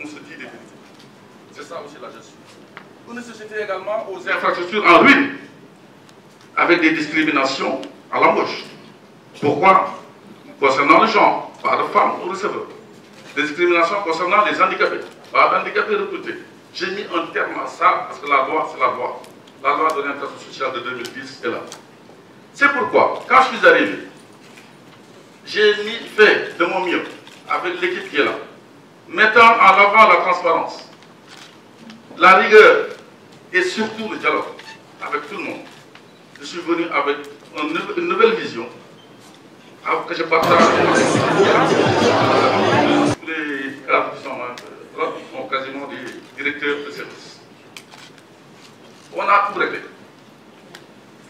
on se dit des vérités. C'est ça aussi la gestion. Une société également aux infrastructures en ruine, avec des discriminations à l'embauche. Pourquoi? Concernant le genre, pas de femmes ou receveurs. Des discriminations concernant les handicapés, pas d'handicapés recrutés. J'ai mis un terme à ça parce que la loi, c'est la loi. La loi de l'orientation sociale de 2010 est là. C'est pourquoi, quand je suis arrivé, j'ai fait de mon mieux avec l'équipe qui est là, mettant en avant la transparence, la rigueur et surtout le dialogue avec tout le monde. Je suis venu avec une nouvelle vision que je partage. Tous les cadres qui sont quasiment des directeurs de service. On a tout réglé.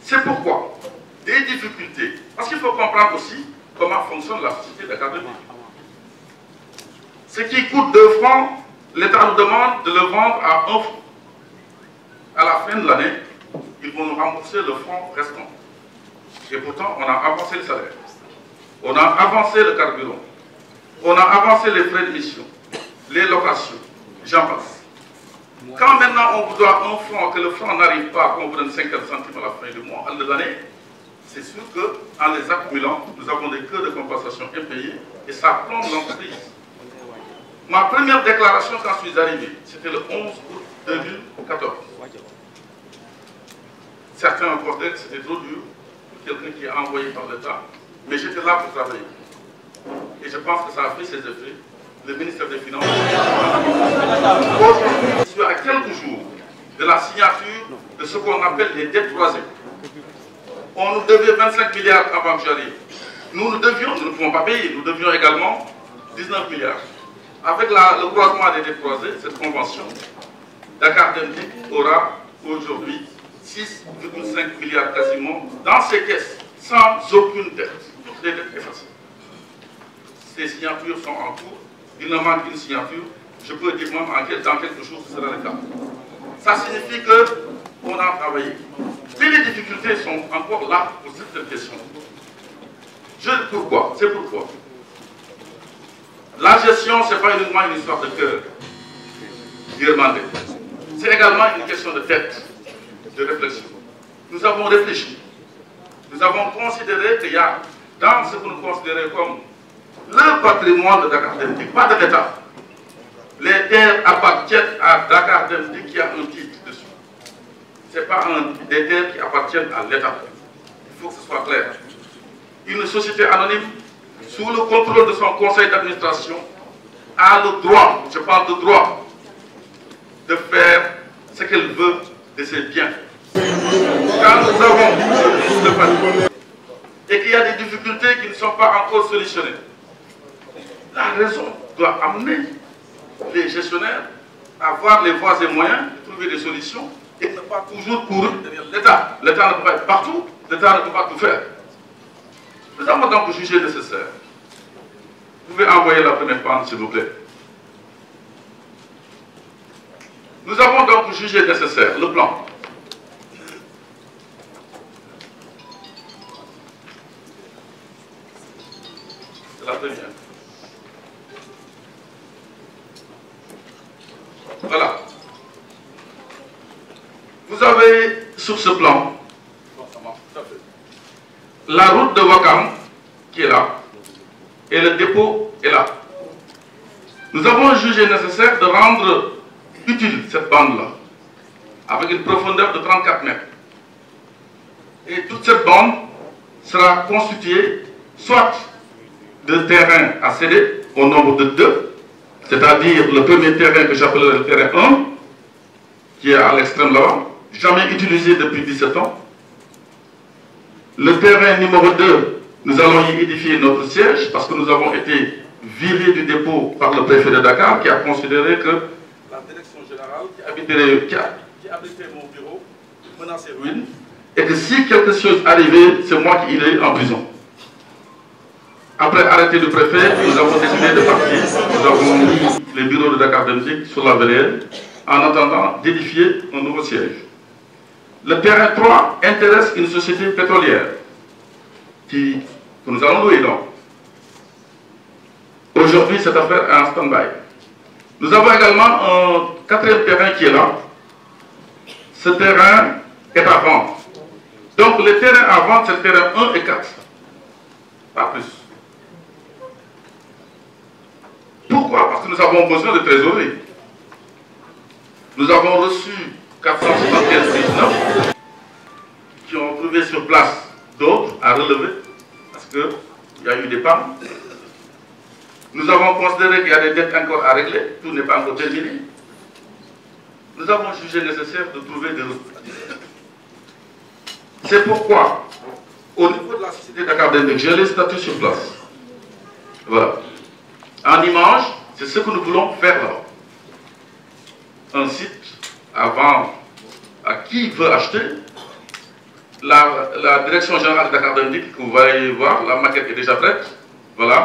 C'est pourquoi des difficultés, parce qu'il faut comprendre aussi comment fonctionne la société d'académie. Ce qui coûte 2 francs, l'État nous demande de le vendre à 1 franc. À la fin de l'année, ils vont nous rembourser le franc restant. Et pourtant, on a avancé le salaire. On a avancé le carburant. On a avancé les frais de mission, les locations, j'en passe. Quand maintenant on vous doit 1 franc, que le franc n'arrive pas, qu'on vous donne 50 centimes à la fin du mois, à l'année, c'est sûr qu'en les accumulant, nous avons des queues de compensation impayées et ça plombe l'entreprise. Ma première déclaration quand je suis arrivé, c'était le 11 août 2014. Certains ont pensé que c'était trop dur pour quelqu'un qui est envoyé par l'État, mais j'étais là pour travailler. Et je pense que ça a fait ses effets. Le ministère des Finances. Je suis à quelques jours de la signature de ce qu'on appelle les dettes croisées. On nous devait 25 milliards avant que j'arrive. Nous ne pouvons pas payer, nous devions également 19 milliards. Avec le croisement des dettes croisées, cette convention, Dakar Dem Dikk aura aujourd'hui 6,5 milliards quasiment dans ses caisses, sans aucune dette. Toutes les dettes effacées. Ces signatures sont en cours. Il ne manque qu'une signature. Je peux dire même dans quelques jours, ce sera le cas. Ça signifie qu'on a travaillé. Mais les difficultés sont encore là pour cette question. Pourquoi? C'est pourquoi. La gestion, ce n'est pas uniquement une histoire de cœur, d'irlandais. C'est également une question de tête, de réflexion. Nous avons réfléchi. Nous avons considéré qu'il y a, dans ce que nous considérons comme le patrimoine de Dakar Dem Dikk, pas de l'État. Les terres appartiennent à Dakar Dem Dikk qui a un titre dessus. Ce n'est pas des terres qui appartiennent à l'État. Il faut que ce soit clair. Une société anonyme, sous le contrôle de son conseil d'administration, a le droit, je parle de droit, de faire ce qu'elle veut de ses biens. Quand nous avons le patrimoine et qu'il y a des difficultés qui ne sont pas encore solutionnées, la raison doit amener les gestionnaires à voir les voies et moyens de trouver des solutions et ne pas toujours courir derrière l'État. L'État ne peut pas être partout, l'État ne peut pas tout faire. Nous avons donc jugé nécessaire. Vous pouvez envoyer la première page, s'il vous plaît. Nous avons donc jugé nécessaire le plan. C'est la première. Voilà. Vous avez sur ce plan la route de Ouakam qui est là et le dépôt est là. Nous avons jugé nécessaire de rendre utile cette bande-là avec une profondeur de 34 mètres. Et toute cette bande sera constituée soit de terrains à céder au nombre de 2, c'est-à-dire le premier terrain que j'appellerai le terrain 1, qui est à l'extrême là-bas, jamais utilisé depuis 17 ans. Le terrain numéro 2, nous allons y édifier notre siège parce que nous avons été virés du dépôt par le préfet de Dakar qui a considéré que la direction générale qui abritait mon bureau menaçait ruine et que si quelque chose arrivait, c'est moi qui irais en prison. Après arrêté du préfet, nous avons décidé de partir. Nous avons mis les bureaux de Dakar Dem Dikk sur la verrière en attendant d'édifier un nouveau siège. Le terrain 3 intéresse une société pétrolière que nous allons louer donc. Aujourd'hui, cette affaire est en stand-by. Nous avons également un quatrième terrain qui est là. Ce terrain est à vendre. Donc les terrains à vendre, c'est le terrain 1 et 4. Pas plus. Pourquoi? Parce que nous avons besoin de trésorerie. Nous avons reçu 475 qui ont trouvé sur place d'autres à relever, parce qu'il y a eu des pannes. Nous avons considéré qu'il y a des dettes encore à régler, tout n'est pas encore terminé. Nous avons jugé nécessaire de trouver des ressources. C'est pourquoi, au niveau de la société Dakar Dem Dikk, j'ai les statuts sur place. Voilà. En image, c'est ce que nous voulons faire là. Un site à vendre à qui veut acheter. La direction générale de Dakar Dem Dikk, que vous allez voir, la maquette est déjà prête. Voilà.